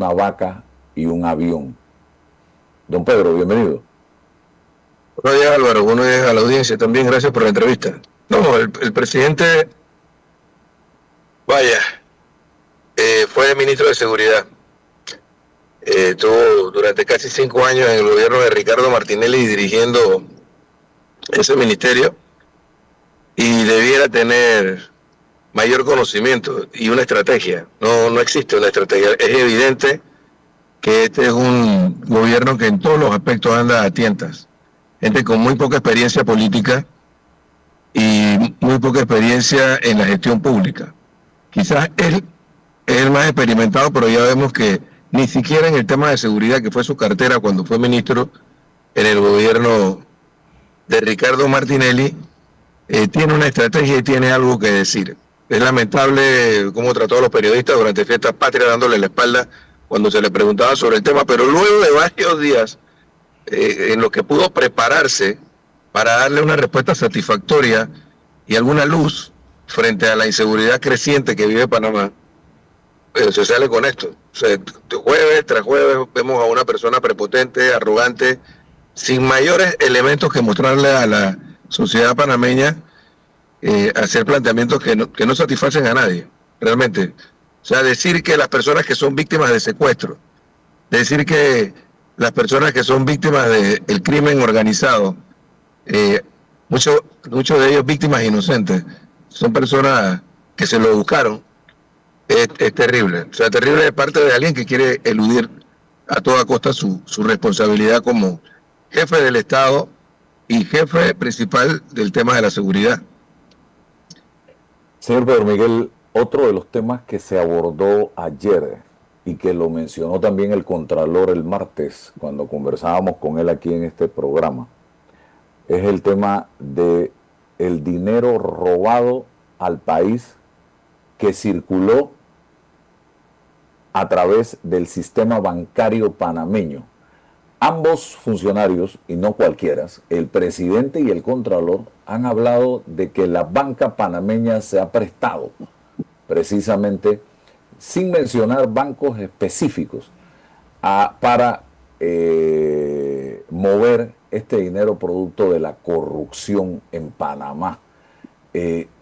una vaca y un avión. Don Pedro, bienvenido. Buenos días, Álvaro. Buenos días a la audiencia también. Gracias por la entrevista. No, el presidente, vaya, fue ministro de Seguridad. Estuvo durante casi 5 años en el gobierno de Ricardo Martinelli dirigiendo ese ministerio y debiera tener mayor conocimiento y una estrategia. No existe una estrategia. Es evidente que este es un gobierno que en todos los aspectos anda a tientas. Gente con muy poca experiencia política y muy poca experiencia en la gestión pública. Quizás él es el más experimentado, pero ya vemos que ni siquiera en el tema de seguridad, que fue su cartera cuando fue ministro en el gobierno de Ricardo Martinelli, tiene una estrategia y tiene algo que decir. Es lamentable cómo trató a los periodistas durante fiestas patrias dándole la espalda cuando se le preguntaba sobre el tema, pero luego de varios días en los que pudo prepararse para darle una respuesta satisfactoria y alguna luz frente a la inseguridad creciente que vive Panamá, se sale con esto. O sea, jueves tras jueves vemos a una persona prepotente, arrogante, sin mayores elementos que mostrarle a la sociedad panameña, hacer planteamientos que no satisfacen a nadie, realmente. O sea, decir que las personas que son víctimas de secuestro, decir que las personas que son víctimas del crimen organizado, eh, muchos de ellos víctimas inocentes, son personas que se lo buscaron, es terrible. O sea, terrible de parte de alguien que quiere eludir a toda costa su responsabilidad como jefe del Estado y jefe principal del tema de la seguridad. Señor Pedro Miguel, otro de los temas que se abordó ayer y que lo mencionó también el Contralor el martes cuando conversábamos con él aquí en este programa, es el tema de el dinero robado al país que circuló a través del sistema bancario panameño. Ambos funcionarios, y no cualquiera, el presidente y el contralor, han hablado de que la banca panameña se ha prestado, precisamente, sin mencionar bancos específicos, para mover este dinero producto de la corrupción en Panamá.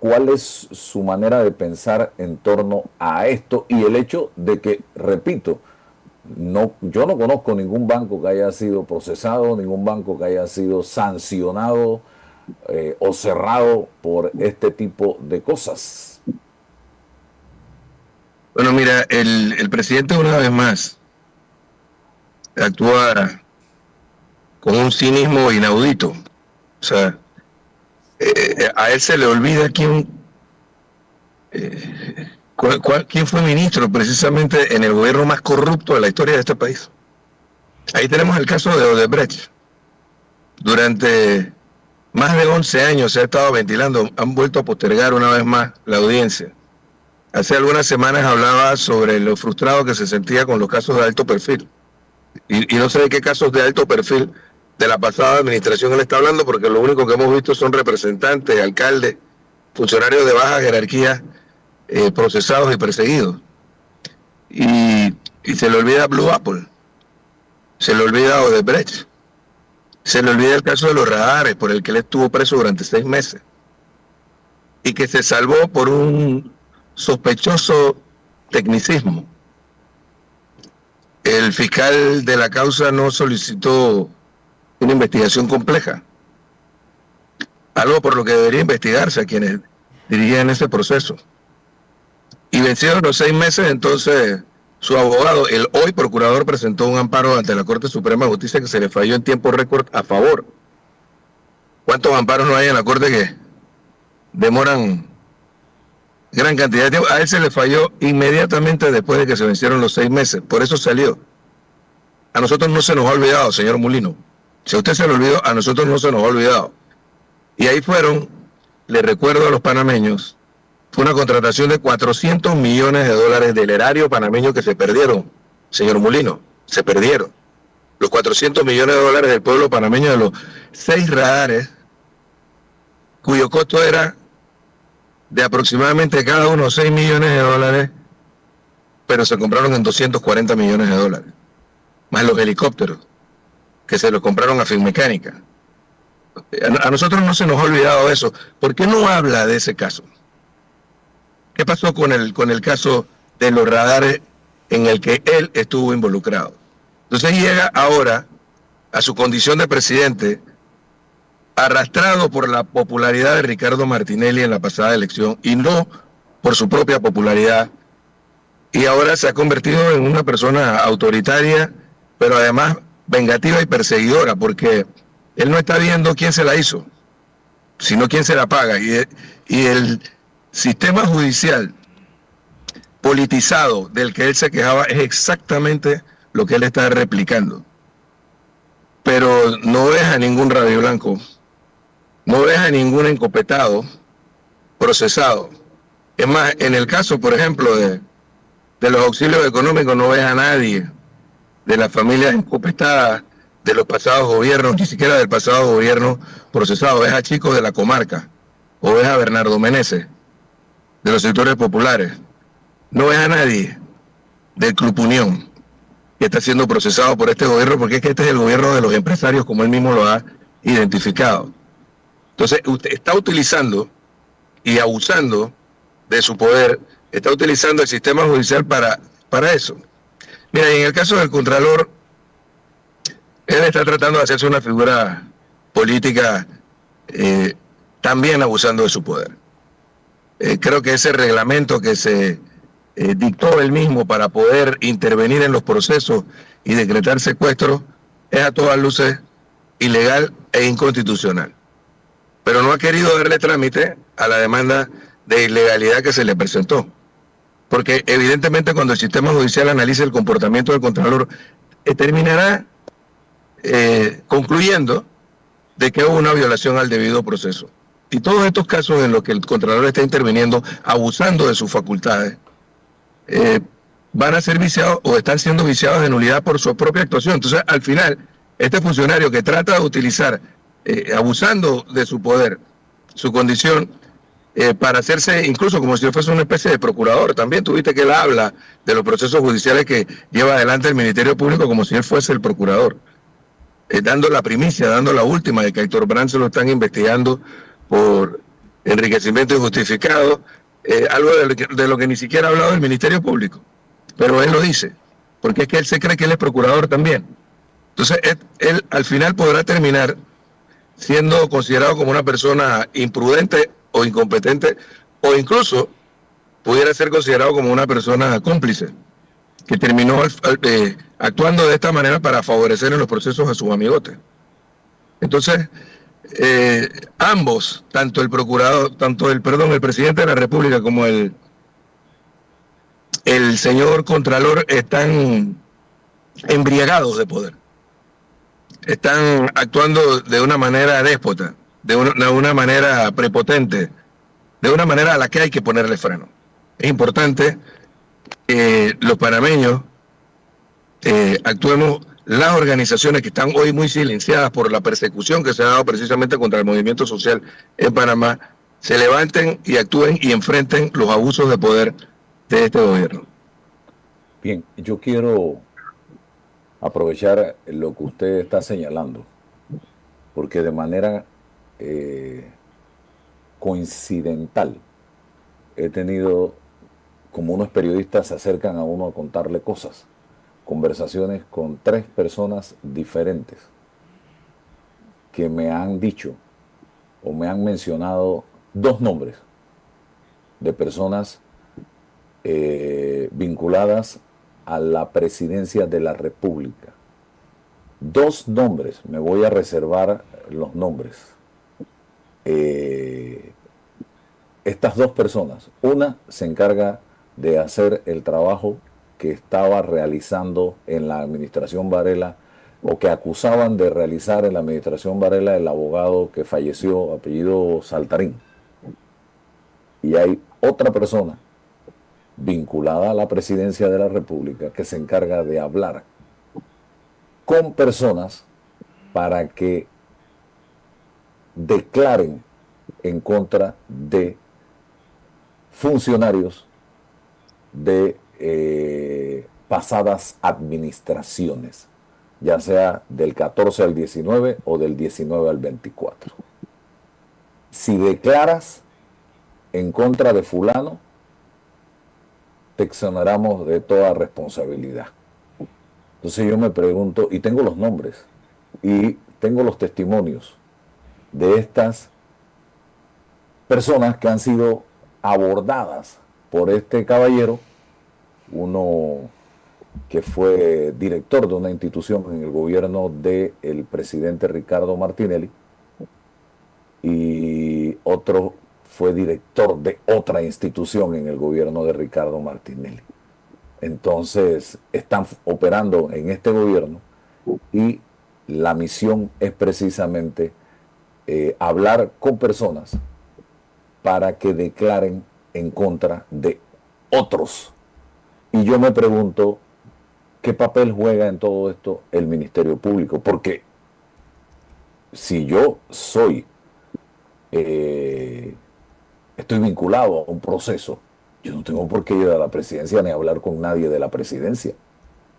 ¿Cuál es su manera de pensar en torno a esto y el hecho de que, repito, yo no conozco ningún banco que haya sido procesado, ningún banco que haya sido sancionado o cerrado por este tipo de cosas? Bueno, mira, el presidente una vez más actúa con un cinismo inaudito. O sea, a él se le olvida quién fue ministro precisamente en el gobierno más corrupto de la historia de este país. Ahí tenemos el caso de Odebrecht. Durante más de 11 años se ha estado ventilando, han vuelto a postergar una vez más la audiencia. Hace algunas semanas hablaba sobre lo frustrado que se sentía con los casos de alto perfil. Y no sé de qué casos de alto perfil de la pasada administración él está hablando, porque lo único que hemos visto son representantes, alcaldes, funcionarios de baja jerarquía, procesados y perseguidos. Y se le olvida Blue Apple, se le olvida Odebrecht, se le olvida el caso de los radares, por el que él estuvo preso durante 6 meses, y que se salvó por un sospechoso tecnicismo. El fiscal de la causa no solicitó una investigación compleja, algo por lo que debería investigarse a quienes dirigían ese proceso. Y vencieron los 6 meses, entonces su abogado, el hoy procurador, presentó un amparo ante la Corte Suprema de Justicia que se le falló en tiempo récord a favor. ¿Cuántos amparos no hay en la Corte que demoran gran cantidad de tiempo? A él se le falló inmediatamente después de que se vencieron los 6 meses, por eso salió. A nosotros no se nos ha olvidado, señor Mulino. Si a usted se le olvidó, a nosotros no se nos ha olvidado. Y ahí fueron, le recuerdo a los panameños, fue una contratación de 400 millones de dólares del erario panameño que se perdieron, señor Mulino, se perdieron. Los 400 millones de dólares del pueblo panameño de los 6 radares, cuyo costo era de aproximadamente cada uno 6 millones de dólares, pero se compraron en 240 millones de dólares, más los helicópteros, que se los compraron a Finmecánica. A nosotros no se nos ha olvidado eso. ¿Por qué no habla de ese caso? ¿Qué pasó con el caso de los radares en el que él estuvo involucrado? Entonces llega ahora a su condición de presidente, arrastrado por la popularidad de Ricardo Martinelli en la pasada elección y no por su propia popularidad, y ahora se ha convertido en una persona autoritaria, pero además vengativa y perseguidora, porque él no está viendo quién se la hizo, sino quién se la paga. Y el sistema judicial politizado del que él se quejaba es exactamente lo que él está replicando. Pero no deja ningún radio blanco, no deja ningún encopetado procesado. Es más, en el caso, por ejemplo, de los auxilios económicos, no ves a nadie de las familias encopetadas de los pasados gobiernos, ni siquiera del pasado gobierno procesado. Ves a chicos de la comarca, o ves a Bernardo Meneses, de los sectores populares. No ves a nadie del Club Unión que está siendo procesado por este gobierno, porque es que este es el gobierno de los empresarios, como él mismo lo ha identificado. Entonces, usted está utilizando y abusando de su poder, está utilizando el sistema judicial para eso. Mira, y en el caso del Contralor, él está tratando de hacerse una figura política también abusando de su poder. Creo que ese reglamento que se dictó él mismo para poder intervenir en los procesos y decretar secuestros es a todas luces ilegal e inconstitucional. Pero no ha querido darle trámite a la demanda de ilegalidad que se le presentó. Porque evidentemente cuando el sistema judicial analice el comportamiento del Contralor, terminará concluyendo de que hubo una violación al debido proceso. Y todos estos casos en los que el Contralor está interviniendo, abusando de sus facultades, van a ser viciados o están siendo viciados de nulidad por su propia actuación. Entonces, al final, este funcionario que trata de utilizar, abusando de su poder, su condición, para hacerse incluso como si fuese una especie de procurador. También tuviste que él habla de los procesos judiciales que lleva adelante el Ministerio Público como si él fuese el procurador, dando la primicia, dando la última de que a Héctor Brand se lo están investigando por enriquecimiento injustificado, algo de lo que ni siquiera ha hablado el Ministerio Público, pero él lo dice, porque es que él se cree que él es procurador también. Entonces él al final podrá terminar siendo considerado como una persona imprudente o incompetente, o incluso pudiera ser considerado como una persona cómplice, que terminó actuando de esta manera para favorecer en los procesos a sus amigotes. Entonces, ambos, tanto el procurador, el presidente de la República como el señor Contralor, están embriagados de poder. Están actuando de una manera déspota, de una manera prepotente, de una manera a la que hay que ponerle freno. Es importante que los panameños actuemos, las organizaciones que están hoy muy silenciadas por la persecución que se ha dado precisamente contra el movimiento social en Panamá, se levanten y actúen y enfrenten los abusos de poder de este gobierno. Bien, yo quiero aprovechar lo que usted está señalando, porque de manera coincidental he tenido, como unos periodistas se acercan a uno a contarle cosas, conversaciones con 3 personas diferentes que me han dicho o me han mencionado 2 nombres de personas vinculadas a la presidencia de la República. 2 nombres, me voy a reservar los nombres. Estas 2 personas, una se encarga de hacer el trabajo que estaba realizando en la administración Varela, o que acusaban de realizar en la administración Varela el abogado que falleció, apellido Saltarín. Y hay otra persona vinculada a la presidencia de la República que se encarga de hablar con personas para que declaren en contra de funcionarios de pasadas administraciones, ya sea del 14 al 19 o del 19 al 24. Si declaras en contra de fulano, te exoneramos de toda responsabilidad. Entonces yo me pregunto, y tengo los nombres, y tengo los testimonios de estas personas que han sido abordadas por este caballero, uno que fue director de una institución en el gobierno del presidente Ricardo Martinelli, y otro fue director de otra institución en el gobierno de Ricardo Martinelli. Entonces, están operando en este gobierno y la misión es precisamente hablar con personas para que declaren en contra de otros. Y yo me pregunto, ¿qué papel juega en todo esto el Ministerio Público? Porque si yo soy, estoy vinculado a un proceso, yo no tengo por qué ir a la presidencia ni hablar con nadie de la presidencia.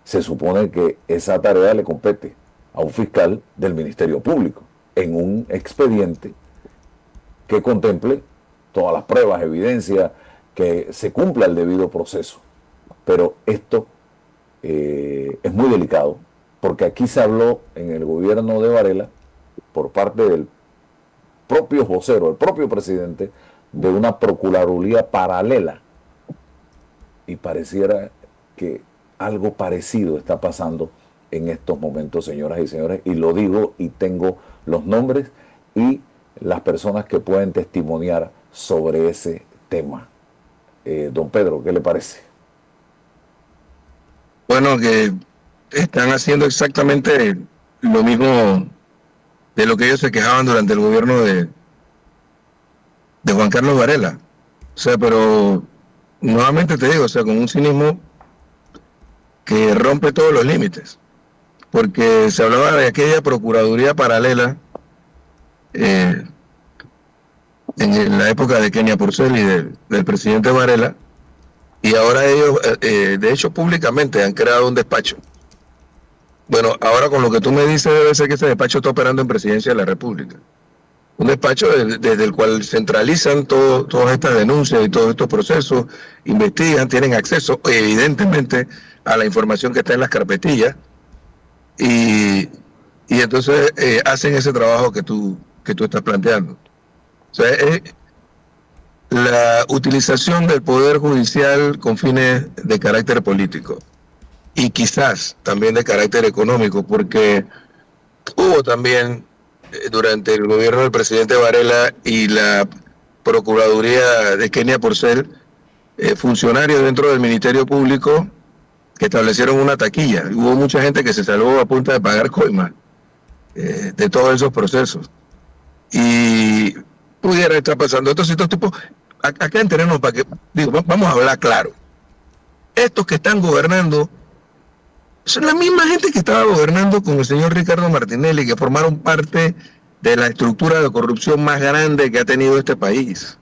Se supone que esa tarea le compete a un fiscal del Ministerio Público en un expediente que contemple todas las pruebas, evidencia, que se cumpla el debido proceso. Pero esto es muy delicado, porque aquí se habló en el gobierno de Varela, por parte del propio vocero, el propio presidente, de una procuraduría paralela. Y pareciera que algo parecido está pasando en estos momentos, señoras y señores, y lo digo y tengo los nombres y las personas que pueden testimoniar sobre ese tema. Don Pedro, ¿qué le parece? Bueno, que están haciendo exactamente lo mismo de lo que ellos se quejaban durante el gobierno de Juan Carlos Varela. O sea, pero nuevamente te digo, o sea, con un cinismo que rompe todos los límites. Porque se hablaba de aquella procuraduría paralela en la época de Kenia Porcel y del presidente Varela, y ahora ellos, de hecho públicamente, han creado un despacho. Bueno, ahora con lo que tú me dices, debe ser que ese despacho está operando en Presidencia de la República. Un despacho desde el cual centralizan todas estas denuncias y todos estos procesos, investigan, tienen acceso evidentemente a la información que está en las carpetillas, y entonces hacen ese trabajo que tú estás planteando. O sea, la utilización del Poder Judicial con fines de carácter político y quizás también de carácter económico, porque hubo también durante el gobierno del presidente Varela y la Procuraduría de Kenia Porcel, funcionarios dentro del Ministerio Público que establecieron una taquilla. Hubo mucha gente que se salvó a punta de pagar coimas de todos esos procesos. Y pudiera estar pasando estos tipos, acá en terreno, para que, digo, vamos a hablar claro. Estos que están gobernando son la misma gente que estaba gobernando con el señor Ricardo Martinelli, que formaron parte de la estructura de corrupción más grande que ha tenido este país.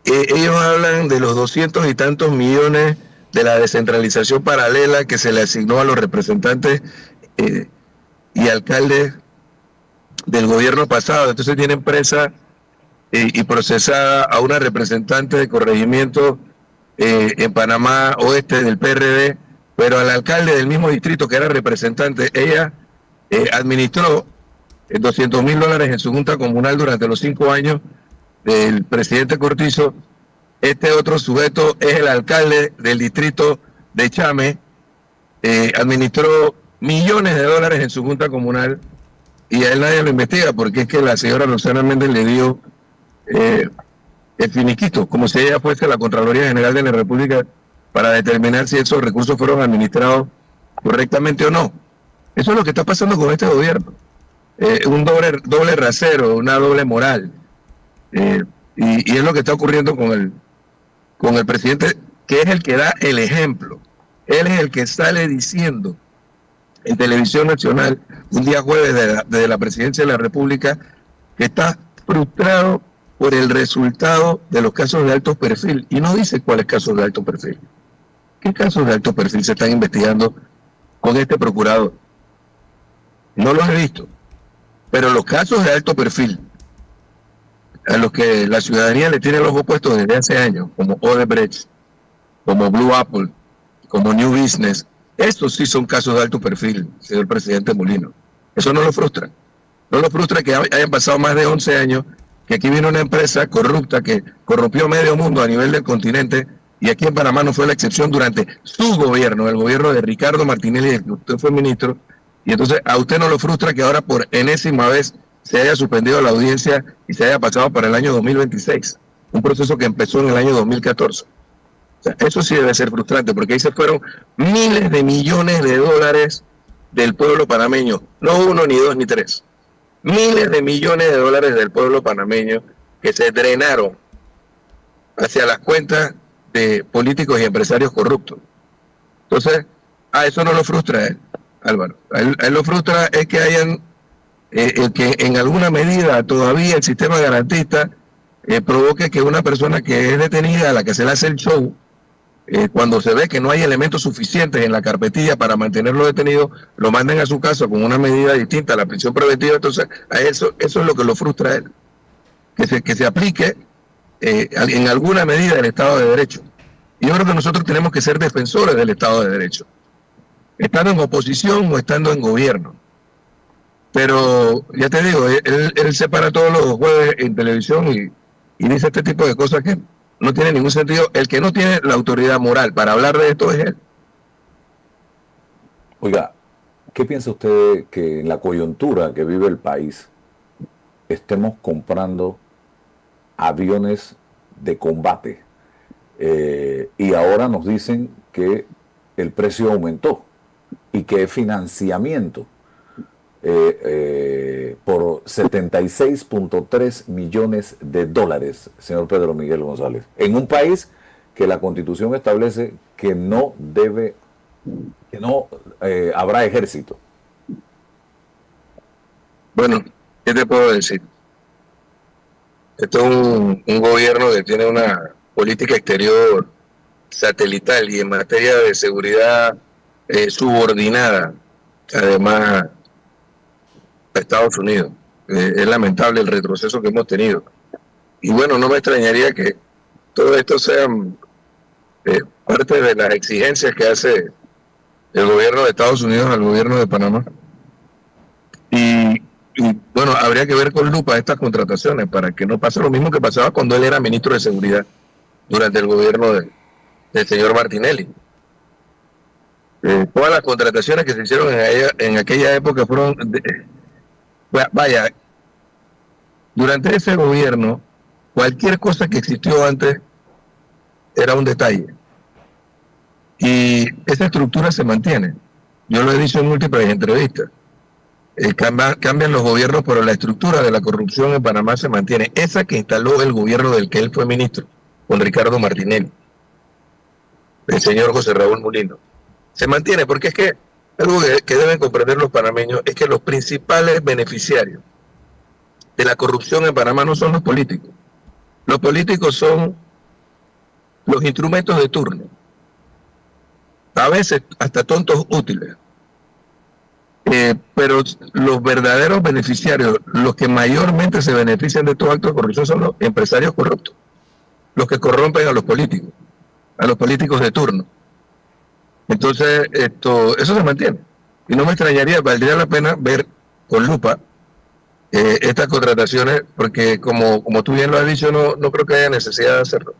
Ellos hablan de los 200 y tantos millones de la descentralización paralela que se le asignó a los representantes y alcaldes del gobierno pasado. Entonces tienen presa y procesada a una representante de corregimiento en Panamá Oeste del PRD, pero al alcalde del mismo distrito que era representante. Ella administró $200,000 en su junta comunal durante los 5 años del presidente Cortizo. Este otro sujeto es el alcalde del distrito de Chame, administró millones de dólares en su junta comunal, y a él nadie lo investiga porque es que la señora Roxana Méndez le dio el finiquito, como si ella fuese la Contraloría General de la República, para determinar si esos recursos fueron administrados correctamente o no. Eso es lo que está pasando con este gobierno. Un doble rasero, una doble moral. Y es lo que está ocurriendo con el presidente, que es el que da el ejemplo. Él es el que sale diciendo en Televisión Nacional un día jueves de la Presidencia de la República que está frustrado por el resultado de los casos de alto perfil, y no dice cuáles casos de alto perfil. ¿Qué casos de alto perfil se están investigando con este procurador? No los he visto, pero los casos de alto perfil a los que la ciudadanía le tiene los ojos puestos desde hace años, como Odebrecht, como Blue Apple, como New Business, estos sí son casos de alto perfil, señor presidente Molino. Eso no lo frustra. No lo frustra que hayan pasado más de 11 años, que aquí vino una empresa corrupta que corrompió medio mundo a nivel del continente, y aquí en Panamá no fue la excepción durante su gobierno, el gobierno de Ricardo Martinelli, del que usted fue ministro, y entonces a usted no lo frustra que ahora por enésima vez se haya suspendido la audiencia y se haya pasado para el año 2026, un proceso que empezó en el año 2014. O sea, eso sí debe ser frustrante, porque ahí se fueron miles de millones de dólares del pueblo panameño, no uno, ni dos, ni tres. Miles de millones de dólares del pueblo panameño que se drenaron hacia las cuentas de políticos y empresarios corruptos. Entonces, a eso no lo frustra a él, Álvaro. A él lo frustra es que hayan, que en alguna medida todavía el sistema garantista provoque que una persona que es detenida, a la que se le hace el show, cuando se ve que no hay elementos suficientes en la carpetilla para mantenerlo detenido, lo manden a su casa con una medida distinta a la prisión preventiva. Entonces, a eso es lo que lo frustra a él, que se aplique en alguna medida el Estado de Derecho. Y yo creo que nosotros tenemos que ser defensores del Estado de Derecho, estando en oposición o estando en gobierno. Pero ya te digo, él se para todos los jueves en televisión y dice este tipo de cosas que no tiene ningún sentido. El que no tiene la autoridad moral para hablar de esto es él. Oiga, ¿qué piensa usted que en la coyuntura que vive el país estemos comprando aviones de combate? Y ahora nos dicen que el precio aumentó y que es financiamiento por 76.3 millones de dólares, señor Pedro Miguel González, en un país que la Constitución establece que no debe, que no habrá ejército. Bueno, ¿qué te puedo decir? Esto es un gobierno que tiene una política exterior satelital y en materia de seguridad subordinada, además, a Estados Unidos. Es lamentable el retroceso que hemos tenido. Y bueno, no me extrañaría que todo esto sean parte de las exigencias que hace el gobierno de Estados Unidos al gobierno de Panamá. Y bueno, habría que ver con lupa estas contrataciones para que no pase lo mismo que pasaba cuando él era ministro de Seguridad durante el gobierno del señor Martinelli. Todas las contrataciones que se hicieron en aquella época fueron, vaya, durante ese gobierno, cualquier cosa que existió antes era un detalle. Y esa estructura se mantiene. Yo lo he dicho en múltiples entrevistas. Cambian los gobiernos, pero la estructura de la corrupción en Panamá se mantiene. Esa que instaló el gobierno del que él fue ministro, con Ricardo Martinelli, el señor José Raúl Molino. Se mantiene porque es que algo que deben comprender los panameños es que los principales beneficiarios de la corrupción en Panamá no son los políticos. Los políticos son los instrumentos de turno, a veces hasta tontos útiles. Pero los verdaderos beneficiarios, los que mayormente se benefician de estos actos de corrupción, son los empresarios corruptos, los que corrompen a los políticos de turno. Entonces, eso se mantiene. Y no me extrañaría, valdría la pena ver con lupa estas contrataciones, porque como tú bien lo has dicho, no creo que haya necesidad de hacerlo.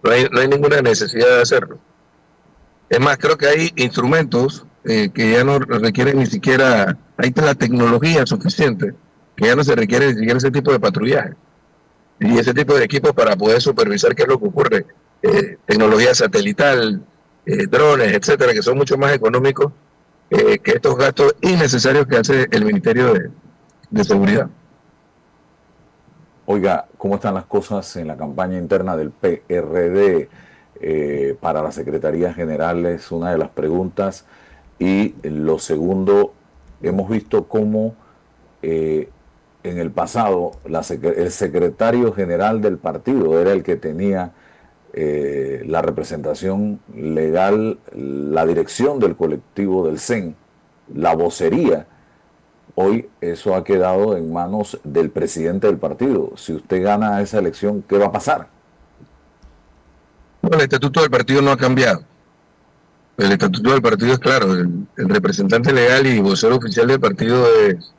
No hay ninguna necesidad de hacerlo. Es más, creo que hay instrumentos que ya no requieren ni siquiera, hay la tecnología suficiente, que ya no se requiere ni siquiera ese tipo de patrullaje y ese tipo de equipos para poder supervisar qué es lo que ocurre. Tecnología satelital, drones, etcétera, que son mucho más económicos que estos gastos innecesarios que hace el Ministerio de Seguridad. Oiga, ¿cómo están las cosas en la campaña interna del PRD para la Secretaría General? Es una de las preguntas. Y lo segundo, hemos visto cómo en el pasado el secretario general del partido era el que tenía la representación legal, la dirección del colectivo del CEN, la vocería. Hoy eso ha quedado en manos del presidente del partido. Si usted gana esa elección, ¿qué va a pasar? Bueno, el estatuto del partido no ha cambiado. El estatuto del partido es claro, el representante legal y vocero oficial del partido es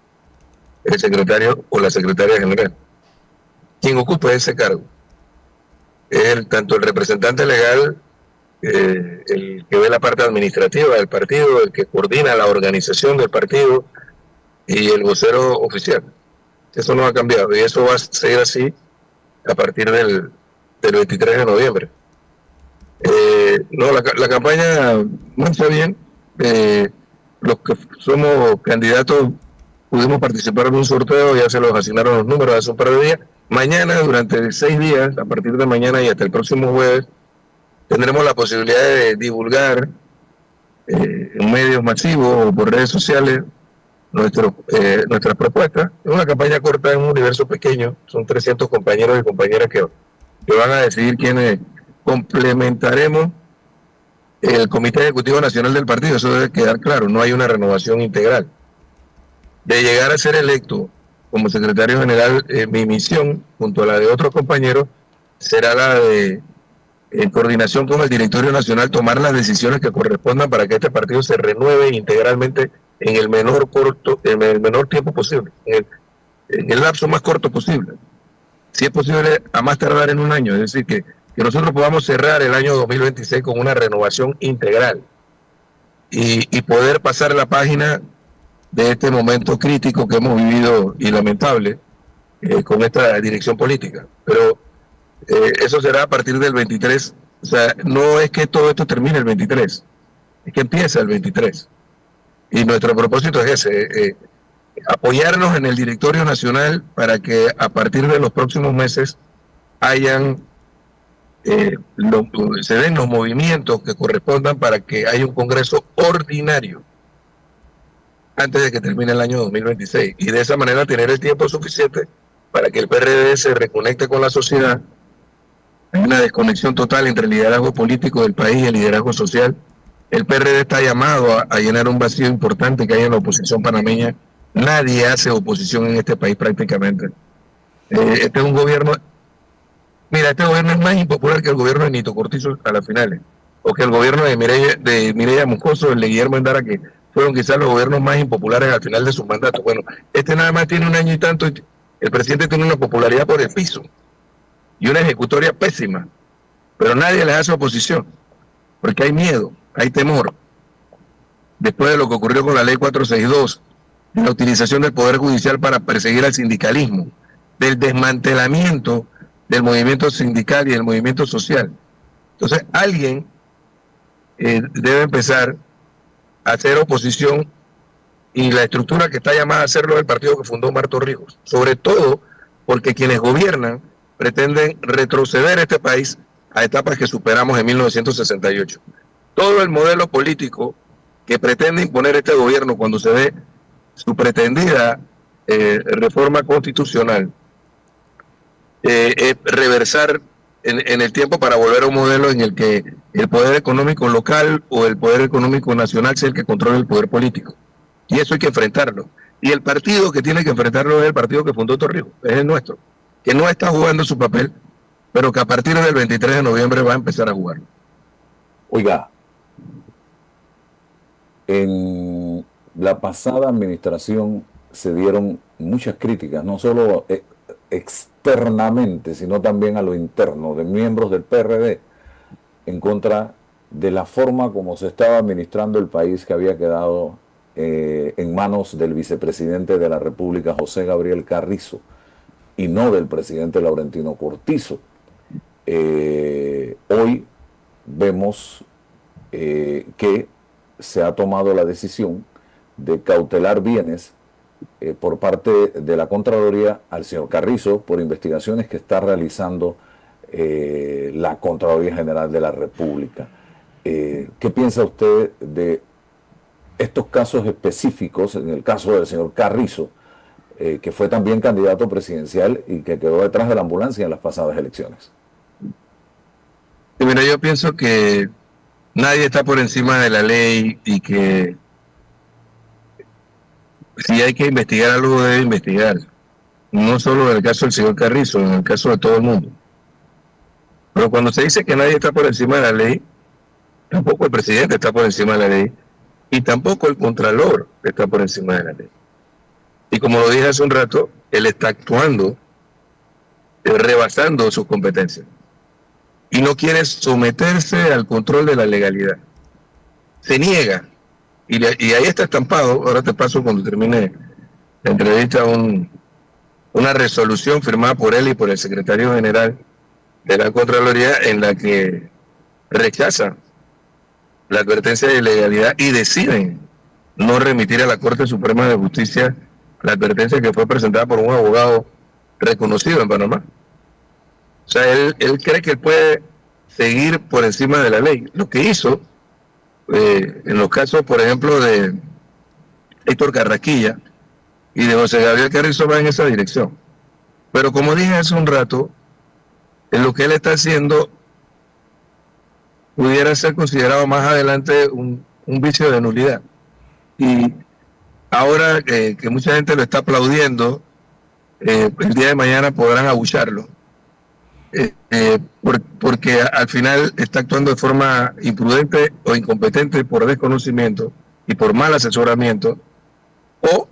el secretario o la secretaria general. Quien ocupa ese cargo es tanto el representante legal, el que ve la parte administrativa del partido, el que coordina la organización del partido y el vocero oficial. Eso no ha cambiado y eso va a seguir así a partir del 23 de noviembre. No, la campaña marcha bien. Los que somos candidatos pudimos participar en un sorteo, ya se los asignaron los números hace un par de días. Mañana, durante 6 días, a partir de mañana y hasta el próximo jueves, tendremos la posibilidad de divulgar en medios masivos o por redes sociales nuestras propuestas. Es una campaña corta en un universo pequeño, son 300 compañeros y compañeras que van a decidir quiénes complementaremos el Comité Ejecutivo Nacional del partido. Eso debe quedar claro, no hay una renovación integral. De llegar a ser electo como secretario general, mi misión, junto a la de otros compañeros, será la de, en coordinación con el Directorio Nacional, tomar las decisiones que correspondan para que este partido se renueve integralmente en el menor tiempo posible, en el lapso más corto posible. Si es posible, a más tardar en un año. Es decir, que nosotros podamos cerrar el año 2026 con una renovación integral y poder pasar la página de este momento crítico que hemos vivido y lamentable con esta dirección política. Pero eso será a partir del 23. O sea, no es que todo esto termine el 23, es que empieza el 23. Y nuestro propósito es ese, apoyarnos en el Directorio Nacional para que a partir de los próximos meses se den los movimientos que correspondan para que haya un Congreso ordinario antes de que termine el año 2026 y de esa manera tener el tiempo suficiente para que el PRD se reconecte con la sociedad. Hay una desconexión total entre el liderazgo político del país y el liderazgo social. El PRD está llamado a llenar un vacío importante que hay en la oposición panameña. Nadie hace oposición en este país prácticamente. Este es un gobierno... Mira, este gobierno es más impopular que el gobierno de Nito Cortizo a las finales, o que el gobierno de Mireya Moscoso, el de Guillermo Endara, que fueron quizás los gobiernos más impopulares al final de su mandato. Bueno, este nada más tiene un año y tanto, y el presidente tiene una popularidad por el piso y una ejecutoria pésima, pero nadie le hace oposición, porque hay miedo, hay temor. Después de lo que ocurrió con la ley 462, de la utilización del Poder Judicial para perseguir al sindicalismo, del desmantelamiento del movimiento sindical y del movimiento social. Entonces, alguien debe empezar a hacer oposición, y la estructura que está llamada a hacerlo es el partido que fundó Omar Torrijos, sobre todo porque quienes gobiernan pretenden retroceder este país a etapas que superamos en 1968. Todo el modelo político que pretende imponer este gobierno cuando se ve su pretendida reforma constitucional reversar en el tiempo para volver a un modelo en el que el poder económico local o el poder económico nacional sea el que controle el poder político. Y eso hay que enfrentarlo. Y el partido que tiene que enfrentarlo es el partido que fundó Torrijos, es el nuestro, que no está jugando su papel, pero que a partir del 23 de noviembre va a empezar a jugar. Oiga, en la pasada administración se dieron muchas críticas, no solo externamente, sino también a lo interno, de miembros del PRD, en contra de la forma como se estaba administrando el país, que había quedado en manos del vicepresidente de la República, José Gabriel Carrizo, y no del presidente Laurentino Cortizo. Hoy vemos que se ha tomado la decisión de cautelar bienes por parte de la Contraloría al señor Carrizo por investigaciones que está realizando la Contraloría General de la República. ¿Qué piensa usted de estos casos específicos, en el caso del señor Carrizo, que fue también candidato presidencial y que quedó detrás de la ambulancia en las pasadas elecciones? Y mira, yo pienso que nadie está por encima de la ley y que si hay que investigar algo, debe investigar. No solo en el caso del señor Carrizo, en el caso de todo el mundo. Pero cuando se dice que nadie está por encima de la ley, tampoco el presidente está por encima de la ley y tampoco el contralor está por encima de la ley. Y como lo dije hace un rato, él está actuando, rebasando sus competencias y no quiere someterse al control de la legalidad. Se niega y ahí está estampado. Ahora te paso cuando termine la entrevista una resolución firmada por él y por el secretario general de la Contraloría en la que rechaza la advertencia de ilegalidad y deciden no remitir a la Corte Suprema de Justicia la advertencia que fue presentada por un abogado reconocido en Panamá. O sea, él cree que él puede seguir por encima de la ley. Lo que hizo en los casos, por ejemplo, de Héctor Carrasquilla y de José Gabriel Carrizo va en esa dirección. Pero como dije hace un rato, en lo que él está haciendo pudiera ser considerado más adelante un vicio de nulidad. Y ahora que mucha gente lo está aplaudiendo, el día de mañana podrán abucharlo. Porque al final está actuando de forma imprudente o incompetente por desconocimiento y por mal asesoramiento, o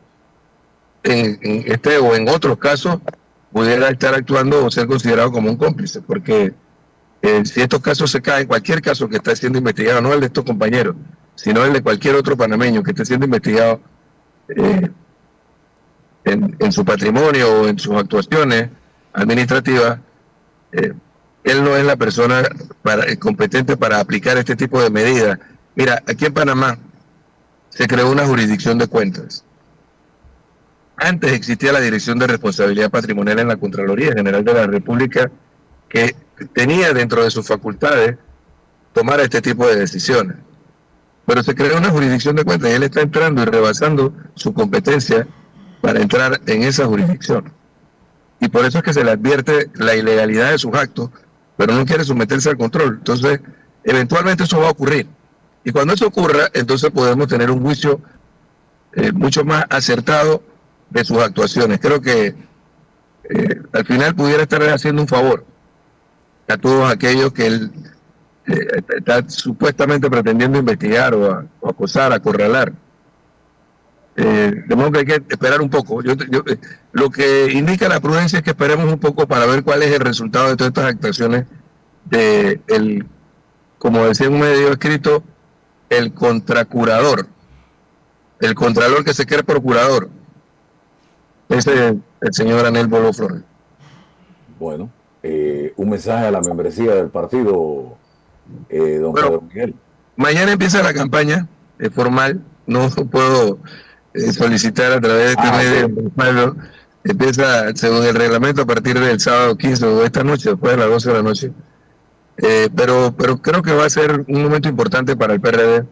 en este o en otros casos pudiera estar actuando o ser considerado como un cómplice, porque si estos casos se caen, cualquier caso que está siendo investigado, no el de estos compañeros, sino el de cualquier otro panameño que esté siendo investigado en su patrimonio o en sus actuaciones administrativas, él no es la persona competente para aplicar este tipo de medidas. Mira, aquí en Panamá se creó una jurisdicción de cuentas. Antes existía la Dirección de Responsabilidad Patrimonial en la Contraloría General de la República, que tenía dentro de sus facultades tomar este tipo de decisiones. Pero se creó una jurisdicción de cuentas y él está entrando y rebasando su competencia para entrar en esa jurisdicción. Y por eso es que se le advierte la ilegalidad de sus actos, pero no quiere someterse al control. Entonces, eventualmente eso va a ocurrir. Y cuando eso ocurra, entonces podemos tener un juicio mucho más acertado de sus actuaciones. Creo que al final pudiera estar haciendo un favor a todos aquellos que él está supuestamente pretendiendo investigar o acosar, acorralar. De modo que hay que esperar un poco. Lo que indica la prudencia es que esperemos un poco para ver cuál es el resultado de todas estas actuaciones como decía un medio escrito, el contracurador, el contralor que se cree procurador. Ese es el señor Anel Bolo Flores. Bueno, un mensaje a la membresía del partido, don Pedro Miguel. Mañana empieza la campaña formal, no puedo solicitar a través de este medio. Empieza según el reglamento a partir del sábado 15 o esta noche, después de las 12 de la noche. Pero creo que va a ser un momento importante para el PRD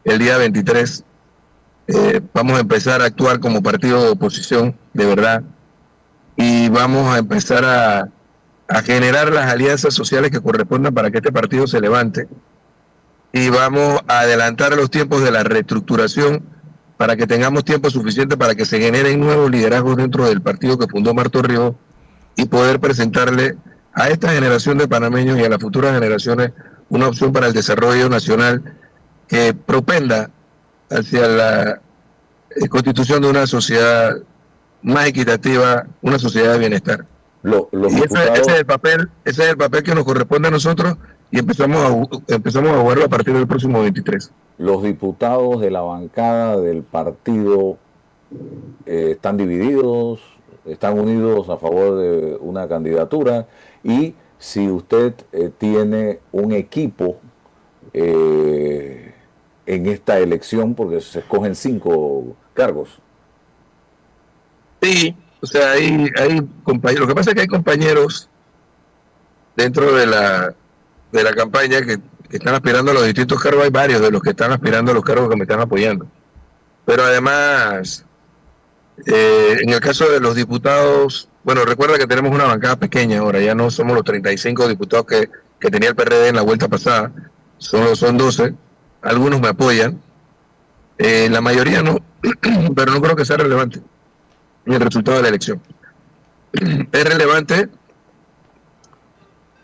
el día 23. Vamos a empezar a actuar como partido de oposición de verdad y vamos a empezar a generar las alianzas sociales que correspondan para que este partido se levante, y vamos a adelantar los tiempos de la reestructuración para que tengamos tiempo suficiente para que se generen nuevos liderazgos dentro del partido que fundó Marto Ríos y poder presentarle a esta generación de panameños y a las futuras generaciones una opción para el desarrollo nacional que propenda hacia la constitución de una sociedad más equitativa, una sociedad de bienestar. Ese es el papel que nos corresponde a nosotros, y empezamos a jugarlo a partir del próximo 23. Los diputados de la bancada del partido están divididos, están unidos a favor de una candidatura, y si usted tiene un equipo en esta elección, porque se escogen 5 cargos. Sí, o sea, hay compañeros. Lo que pasa es que hay compañeros dentro de la campaña que están aspirando a los distintos cargos. Hay varios de los que están aspirando a los cargos que me están apoyando. Pero además, en el caso de los diputados, bueno, recuerda que tenemos una bancada pequeña ahora, ya no somos los 35 diputados que que tenía el PRD en la vuelta pasada, solo son 12, algunos me apoyan, la mayoría no, pero no creo que sea relevante en el resultado de la elección. Es relevante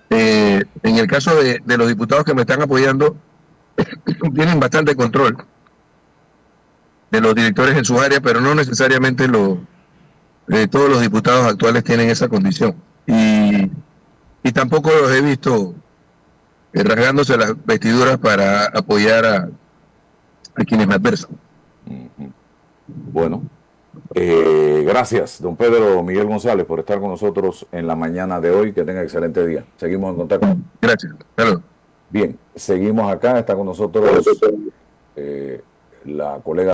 en el caso de los diputados que me están apoyando, tienen bastante control de los directores en su área, pero no necesariamente todos los diputados actuales tienen esa condición. Y tampoco los he visto rasgándose las vestiduras para apoyar a quienes me adversan. Bueno, gracias, don Pedro Miguel González, por estar con nosotros en la mañana de hoy. Que tenga excelente día. Seguimos en contacto. Gracias. Saludos. Bien, seguimos acá. Está con nosotros la colega